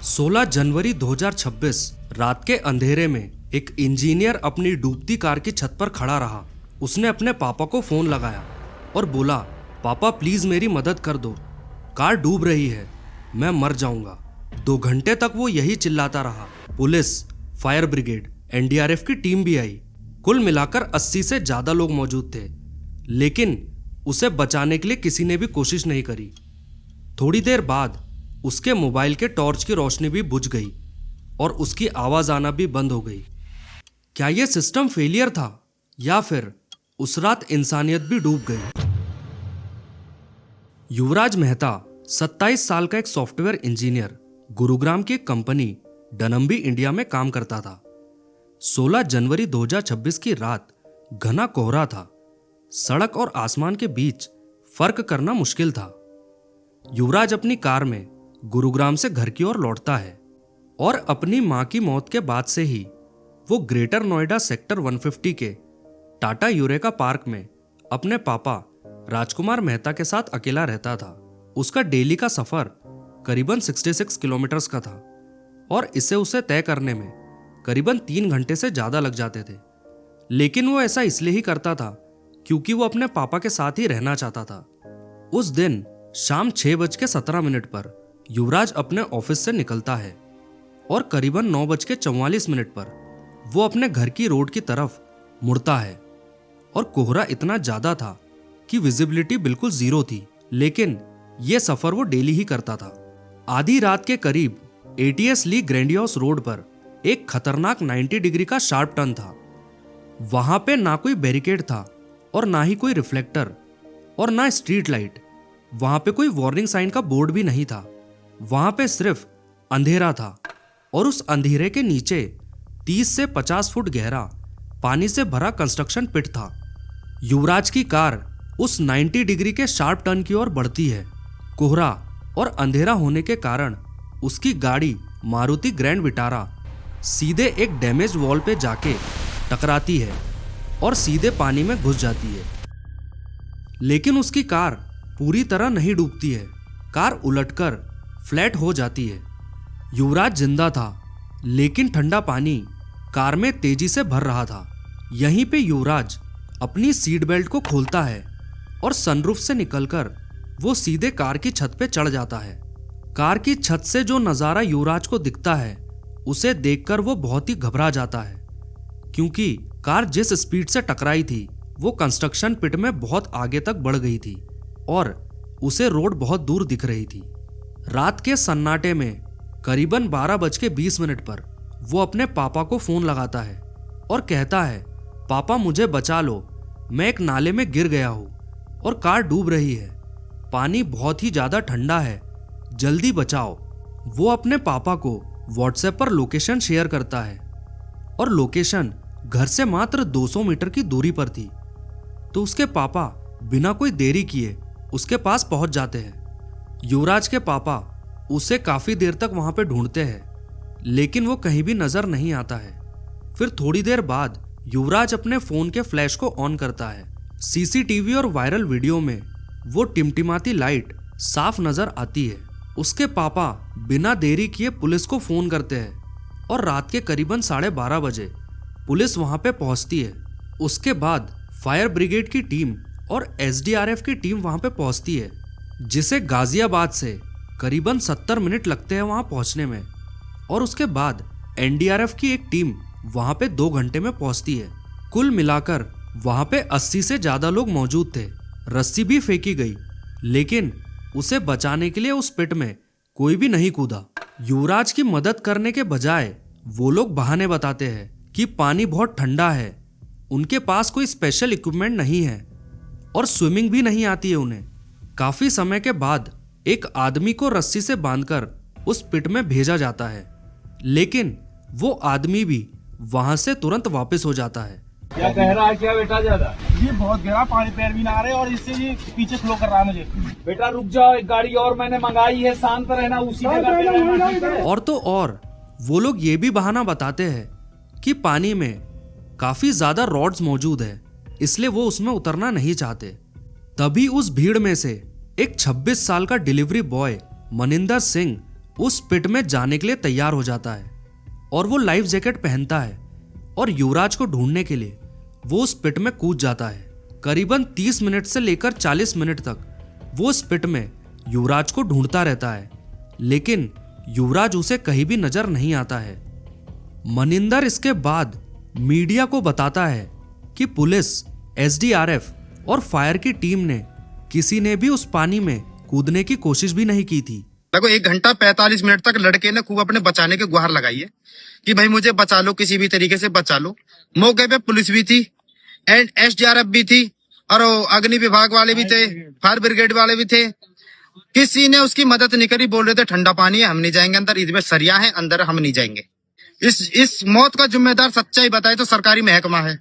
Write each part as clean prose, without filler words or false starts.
16 जनवरी 2026 रात के अंधेरे में एक इंजीनियर अपनी डूबती कार की छत पर खड़ा रहा। उसने अपने पापा को फोन लगाया और बोला, पापा प्लीज मेरी मदद कर दो, कार डूब रही है, मैं मर जाऊंगा। 2 घंटे तक वो यही चिल्लाता रहा। पुलिस, फायर ब्रिगेड, एनडीआरएफ की टीम भी आई। कुल मिलाकर 80 से ज्यादा लोग मौजूद थे, लेकिन उसे बचाने के लिए किसी ने भी कोशिश नहीं करी। थोड़ी देर बाद उसके मोबाइल के टॉर्च की रोशनी भी बुझ गई और उसकी आवाज आना भी बंद हो गई। क्या यह सिस्टम फेलियर था या फिर उस रात इंसानियत भी डूब गई? युवराज मेहता 27 साल का एक सॉफ्टवेयर इंजीनियर गुरुग्राम की एक कंपनी डनम्बी इंडिया में काम करता था। 16 जनवरी 2026 की रात घना कोहरा था। सड़क और आसमान के बीच फर्क करना मुश्किल था। युवराज अपनी कार में गुरुग्राम से घर की ओर लौटता है और अपनी मां की मौत के बाद से ही वो ग्रेटर नोएडा सेक्टर 150 के टाटा यूरेका पार्क में अपने पापा राजकुमार मेहता के साथ अकेला रहता था। उसका डेली का सफर करीबन 66 किलोमीटर्स का था और इसे उसे तय करने में करीबन 3 घंटे से ज्यादा लग जाते थे। लेकिन वो ऐसा इसलिए ही करता था क्योंकि वो अपने पापा के साथ ही रहना चाहता था। उस दिन शाम 6:17 पर युवराज अपने ऑफिस से निकलता है और करीबन 9:44 पर वो अपने घर की रोड की तरफ मुड़ता है और कोहरा इतना ज्यादा था कि विजिबिलिटी बिल्कुल जीरो थी। लेकिन यह सफर वो डेली ही करता था। आधी रात के करीब एटीएस ली ग्रैंडियोस रोड पर एक खतरनाक 90 डिग्री का शार्प टर्न था। वहां पे ना कोई बैरिकेड था और ना ही कोई रिफ्लेक्टर और ना स्ट्रीट लाइट। वहां पे कोई वार्निंग साइन का बोर्ड भी नहीं था। वहां पे सिर्फ अंधेरा था और उस अंधेरे के नीचे 30 से 50 फुट गहरा पानी से भरा कंस्ट्रक्शन पिट था। युवराज की कार उस 90 डिग्री के शार्प टर्न की ओर बढ़ती है। कोहरा और अंधेरा होने के कारण उसकी गाड़ी मारुति ग्रैंड विटारा सीधे एक डैमेज वॉल पे जाके टकराती है और सीधे पानी में घुस जाती है। लेकिन उसकी कार पूरी तरह नहीं डूबती है। कार उलटकर फ्लैट हो जाती है। युवराज जिंदा था, लेकिन ठंडा पानी कार में तेजी से भर रहा था। यहीं पे युवराज अपनी सीट बेल्ट को खोलता है और सनरूफ से निकलकर वो सीधे कार की छत पे चढ़ जाता है। कार की छत से जो नजारा युवराज को दिखता है उसे देखकर वो बहुत ही घबरा जाता है, क्योंकि कार जिस स्पीड से टकराई थी वो कंस्ट्रक्शन पिट में बहुत आगे तक बढ़ गई थी और उसे रोड बहुत दूर दिख रही थी। रात के सन्नाटे में करीबन 12:20 पर वो अपने पापा को फोन लगाता है और कहता है, पापा मुझे बचा लो, मैं एक नाले में गिर गया हूँ और कार डूब रही है। पानी बहुत ही ज्यादा ठंडा है, जल्दी बचाओ। वो अपने पापा को व्हाट्सएप पर लोकेशन शेयर करता है और लोकेशन घर से मात्र 200 मीटर की दूरी पर थी। तो उसके पापा बिना कोई देरी किए उसके पास पहुंच जाते हैं। युवराज के पापा उसे काफी देर तक वहां पे ढूंढते हैं, लेकिन वो कहीं भी नजर नहीं आता है। फिर थोड़ी देर बाद युवराज अपने फोन के फ्लैश को ऑन करता है। सीसीटीवी और वायरल वीडियो में वो टिमटिमाती लाइट साफ नजर आती है। उसके पापा बिना देरी किए पुलिस को फोन करते हैं और रात के करीबन 12:30 बजे पुलिस वहां पे पहुंचती है। उसके बाद फायर ब्रिगेड की टीम और एसडीआरएफ की टीम वहां पे पहुंचती है, जिसे गाजियाबाद से करीबन 70 मिनट लगते हैं वहां पहुंचने में। और उसके बाद एनडीआरएफ की एक टीम वहां पे 2 घंटे में पहुंचती है। कुल मिलाकर वहां पे 80 से ज्यादा लोग मौजूद थे। रस्सी भी फेंकी गई, लेकिन उसे बचाने के लिए उस पिट में कोई भी नहीं कूदा। युवराज की मदद करने के बजाय वो लोग बहाने बताते हैं कि पानी बहुत ठंडा है, उनके पास कोई स्पेशल इक्विपमेंट नहीं है और स्विमिंग भी नहीं आती है उन्हें। काफी समय के बाद एक आदमी को रस्सी से बांधकर उस पिट में भेजा जाता है, लेकिन वो आदमी भी वहां से तुरंत वापस हो जाता है। क्या गहरा है क्या बेटा? ज्यादा ये बहुत गहरा, पानी पैर भी ना आ रहे और इससे ये पीछे फ्लो कर रहा है मुझे। बेटा रुक जाओ, एक गाड़ी और मैंने मंगाई है, शांत रहना, उसी जगह पे रहना, ठीक है? और तो और वो लोग ये भी बहाना बताते हैं कि पानी में काफी ज्यादा रॉड्स मौजूद है, इसलिए वो उसमें उतरना नहीं चाहते। तभी उस भीड़ में से एक 26 साल का डिलीवरी बॉय मनिंदर सिंह उस पिट में जाने के लिए तैयार हो जाता है और वो लाइफ जैकेट पहनता है और युवराज को ढूंढने के लिए वो उस पिट में कूद जाता है। करीबन 30 मिनट से लेकर 40 मिनट तक वो उस पिट में युवराज को ढूंढता रहता है, लेकिन युवराज उसे कहीं भी नजर नहीं आता है। मनिंदर इसके बाद मीडिया को बताता है कि पुलिस, एसडीआरएफ और फायर की टीम ने किसी ने भी उस पानी में कूदने की कोशिश भी नहीं की थी। देखो 1 घंटा 45 मिनट तक लड़के ने खूब अपने बचाने की गुहार लगाई है कि भाई मुझे बचा लो, किसी भी तरीके से बचा लो। मौके पे पुलिस भी थी एंड एसडीआरएफ भी थी और अग्नि विभाग वाले भी थे, फायर ब्रिगेड वाले भी थे। किसी ने उसकी मदद नहीं करी। बोल रहे थे ठंडा पानी है, हम नहीं जाएंगे अंदर, इसमें सरिया है अंदर, हम नहीं जाएंगे। इस मौत का जिम्मेदार सच्चाई बताए तो सरकारी महकमा है।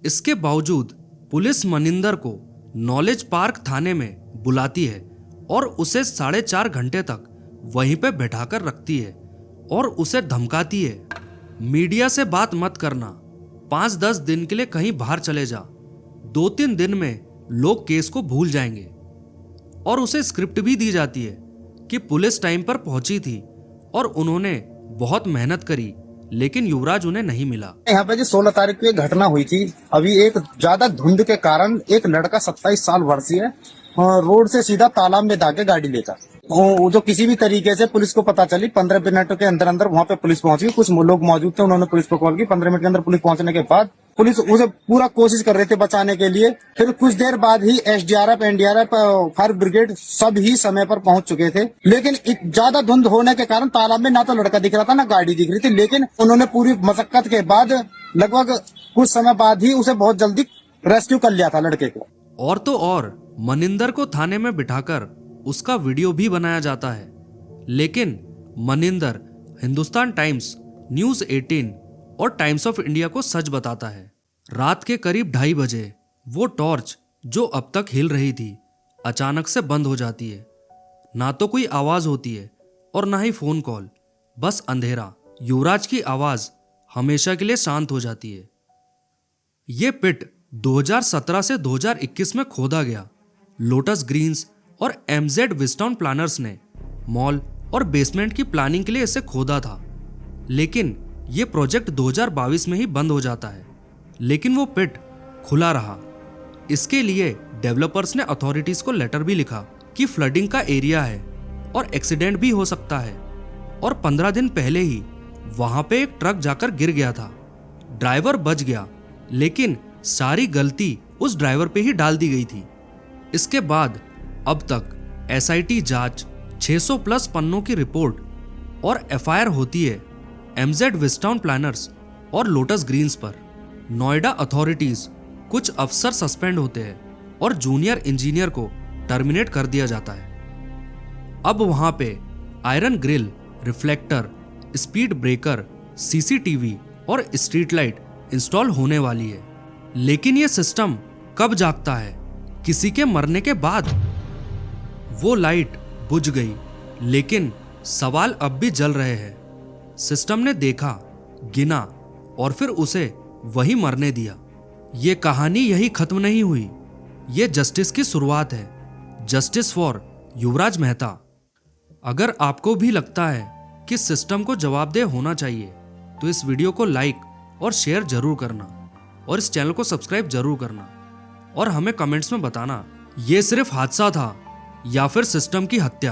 इसके बावजूद पुलिस मनिंदर को नॉलेज पार्क थाने में बुलाती है और उसे 4.5 घंटे तक वहीं पे बैठाकर रखती है और उसे धमकाती है, मीडिया से बात मत करना, 5-10 दिन के लिए कहीं बाहर चले जा, 2-3 दिन में लोग केस को भूल जाएंगे। और उसे स्क्रिप्ट भी दी जाती है कि पुलिस टाइम पर पहुंची थी और उन्होंने बहुत मेहनत करी, लेकिन युवराज उन्हें नहीं मिला। यहाँ पे जो 16 तारीख को एक घटना हुई थी, अभी एक ज्यादा धुंध के कारण एक लड़का 27 साल वर्षीय रोड से सीधा तालाब में दागे गाड़ी लेकर, जो किसी भी तरीके से पुलिस को पता चली, 15 मिनट के अंदर अंदर वहाँ पे पुलिस पहुंच गई। कुछ लोग मौजूद थे, उन्होंने पुलिस को कॉल की। 15 मिनट के अंदर पुलिस पहुंचने के बाद पुलिस उसे पूरा कोशिश कर रहे थे बचाने के लिए। फिर कुछ देर बाद ही एसडीआरएफ, एनडीआरएफ, फायर ब्रिगेड सब ही समय पर पहुंच चुके थे, लेकिन ज्यादा धुंध होने के कारण तालाब में ना तो लड़का दिख रहा था ना गाड़ी दिख रही थी। लेकिन उन्होंने पूरी मशक्कत के बाद लगभग कुछ समय बाद ही उसे बहुत जल्दी रेस्क्यू कर लिया था लड़के को। और तो और मनिंदर को थाने में बिठाकर उसका वीडियो भी बनाया जाता है, लेकिन मनिंदर हिंदुस्तान टाइम्स, न्यूज 18 और टाइम्स ऑफ इंडिया को सच बताता है। रात के करीब 2:30 बजे वो टॉर्च जो अब तक हिल रही थी अचानक से बंद हो जाती है। ना तो कोई आवाज होती है और ना ही फोन कॉल, बस अंधेरा। युवराज की आवाज हमेशा के लिए शांत हो जाती है। ये पिट 2017 से 2021 में खोदा गया। लोटस ग्रीन्स और एमजेड विस्टाउन प्लानर्स ने मॉल और बेसमेंट की प्लानिंग के लिए इसे खोदा था, लेकिन यह प्रोजेक्ट 2022 में ही बंद हो जाता है। लेकिन वो पिट खुला रहा। इसके लिए डेवलपर्स ने अथॉरिटीज को लेटर भी लिखा कि फ्लडिंग का एरिया है और एक्सीडेंट भी हो सकता है। और 15 दिन पहले ही वहां पे एक ट्रक जाकर गिर गया था। ड्राइवर बच गया, लेकिन सारी गलती उस ड्राइवर पे ही डाल दी गई थी। इसके बाद अब तक एसआईटी जांच, 600 प्लस पन्नों की रिपोर्ट और एफआईआर होती है एमजेड विस्टाउन प्लानर्स और लोटस ग्रीन्स पर। नोएडा अथॉरिटीज, कुछ अफसर सस्पेंड होते हैं और जूनियर इंजीनियर को टर्मिनेट कर दिया जाता है। अब वहां पे iron grill, reflector, speed breaker, CCTV और स्ट्रीट लाइट इंस्टॉल होने वाली है। लेकिन यह सिस्टम कब जागता है? किसी के मरने के बाद। वो लाइट बुझ गई, लेकिन सवाल अब भी जल रहे हैं। सिस्टम ने देखा, गिना और फिर उसे वही मरने दिया। ये कहानी यही खत्म नहीं हुई। ये जस्टिस की शुरुआत है। जस्टिस फॉर युवराज मेहता। अगर आपको भी लगता है कि सिस्टम को जवाबदेह होना चाहिए, तो इस वीडियो को लाइक और शेयर जरूर करना और इस चैनल को सब्सक्राइब जरूर करना और हमें कमेंट्स में बताना ये सिर्फ हादसा था या फिर सिस्टम की हत्या।